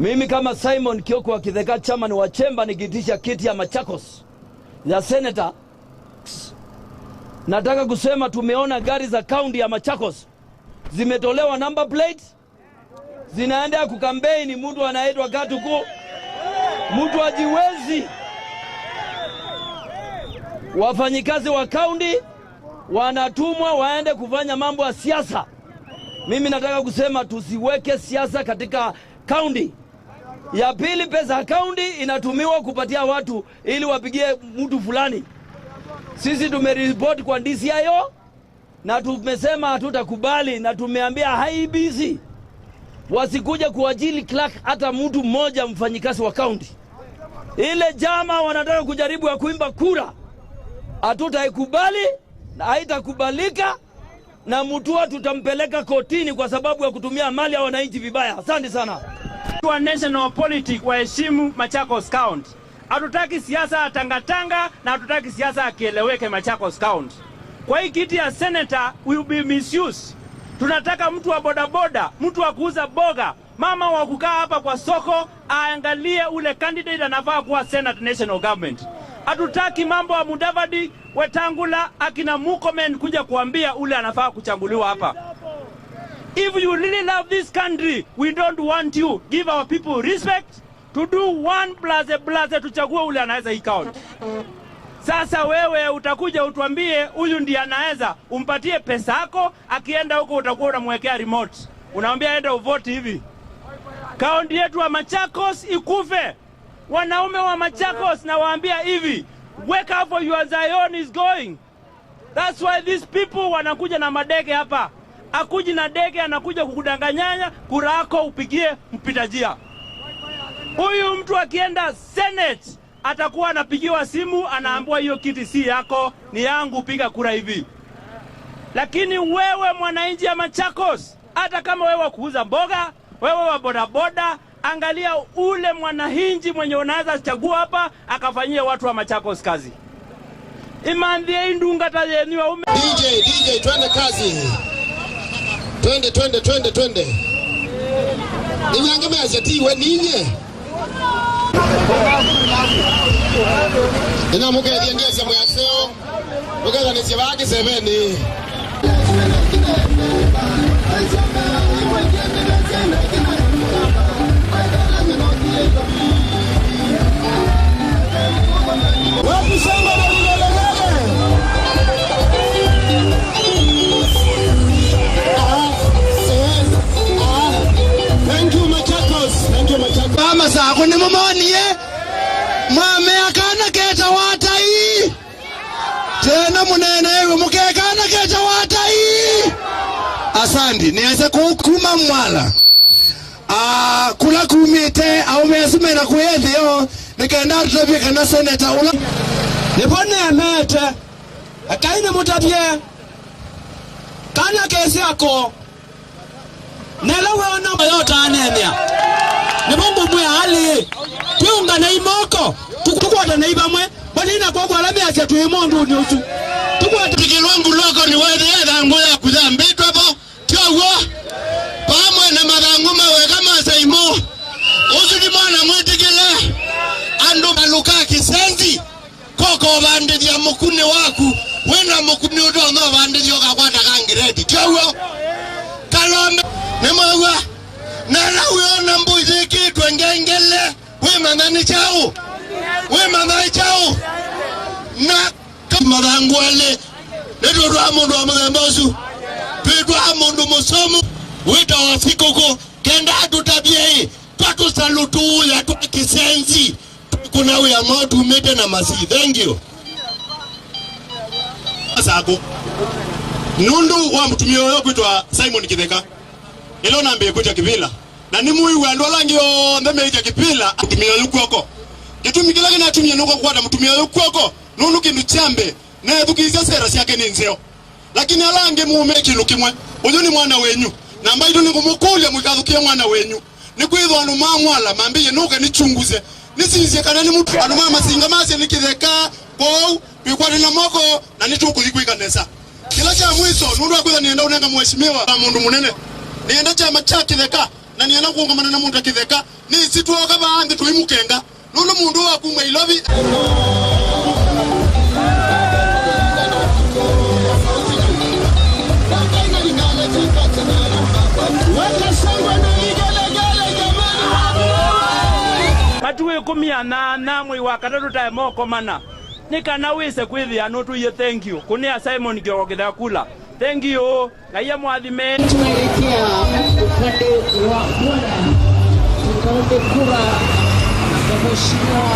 Mimi kama Simon Kioko wa Kitheka chairman wa chemba nikitisha kiti ya Machakos ya senator, nataka kusema tumeona gari za kaunti ya Machakos zimetolewa number plate, zinaenda kukampeni mtu anaitwa Katuku, mtu ajiwezi. Wafanyikazi wa kaunti wanatumwa waende kufanya mambo ya siasa. Mimi nataka kusema tusiweke siasa katika kaunti. Ya pili, pesa ya kaunti inatumiwa kupatia watu ili wapigie mtu fulani. Sisi tumeripoti kwa DCIO na tumesema hatutakubali, na tumeambia haibisi wasikuja kuajili clerk hata mtu mmoja mfanyikazi wa kaunti. Ile jama wanataka kujaribu ya kuimba kura, hatutaikubali na haitakubalika, na Mutua tutampeleka kotini kwa sababu ya kutumia mali ya wananchi vibaya. Asante sana. Kwa national politics waheshimu Machakos County. Hatutaki siasa tangatanga na hatutaki siasa akieleweke Machakos County. Kwa hii kiti ya senator will be misused. Tunataka mtu wa bodaboda, mtu wa kuuza boga, mama wa kukaa hapa kwa soko aangalie ule candidate anafaa kuwa Senate National Government. Hatutaki mambo ya Mudavadi, Wetangula, akina Mukomen kuja kuambia ule anafaa kuchanguliwa hapa. If you really love this country, we don't want you. Give our people respect to do 1++, tuchague ule anaweza hii county. Sasa wewe utakuja utuambie huyu ndiye anaweza, umpatie pesa yako, akienda huko utakuwa unamwekea remote. Unaambia aende uvote hivi. Kaunti yetu wa Machakos ikufe. Wanaume wa Machakos na waambia hivi, wake up for your Zion is going. That's why these people wanakuja na madege hapa. Akuji na dege anakuja kukudanganyanya, kura yako upigie mpita njia. Huyu mtu akienda Senate atakuwa anapigiwa simu, anaambiwa hiyo kiti si yako, ni yangu, piga kura hivi. Lakini wewe mwananchi ya Machakos, hata kama wewe kuuza mboga, wewe wa bodaboda, angalia ule mwananchi mwenye unaweza chagua hapa akafanyia watu wa Machakos kazi. Imandie indunga tajeniwa ume. DJ twende kazi. Twende. Inyange azetiwe ninye. Ina muke ndiye mwaseo. Mugera ni sibaki 7. Mama sako ni mumoni mame akana keta watai tena munene ewe mukekana keta watai. Asandi nianze kukuma mwala kula kumite au mesumena kuyethi yo nikenda tutapika na senator ula nipone amete akaine mutabye kana kesi yako nelewe ona yote anemia Nibombo mwe hali tuunga na imoko tukwata na ibamwe balina kwa kwa lamia cha tuimondu ni utu tukwata tikilwangu loko ni wewe yangu ya kuzambitwa hapo tiowo pamwe na madanguma we kama saimo usudi mwana mwetikile ando baluka kisenzi koko bande ya mukune waku wena mukune udo no bande yo kakwata kangiredi tiowo kalombe nemwa nala uona mbuzi kitu ngengele we manani chao na marangu wale nedo ramundu wa mzembosu pidu amundu musomu wita wafikoko kenda tutabie patu salutu ya tuwa kisenzi kuna uya motu umete na masi. Thank you. Asako nundu wa mtumio yo kuitwa Simon Kitheka ilo nambe kuja kivila na ni muyi wendo langio ndeme ija kipila mtumio yukwoko kitumikila kina tumia nuko kwada mtumio yukwoko nunu kindu chambe na thukizia sera siake ni nzeo lakini alange muume kindu kimwe uyu ni mwana wenyu na mbaidu ni kumukulia mwikathukia mwana wenyu ni kwitho anu mamwala mambiye nuka ni chunguze nisizie kana ni mutu anu mama singa masi ni Kitheka pou bikwani na moko na nitukuzikuika nesa kila cha mwiso nundu akwitha nienda unenga mheshimiwa mundu munene nienda chama cha Kitheka na niana kuungamana na muntu akitheka ni situoka baangi tuimukenga nulu mundu wa kumwe ilobi Matuwe kumia na mwi wakatatu tae moko mana. Nika nawise kwithi anutu ye thank you. Kunia Simon Kiogo Kithakula. Thank you. Ngaiya mwathime. Tunaelekea upande wa Bwana. Tukaombe kura za mheshimiwa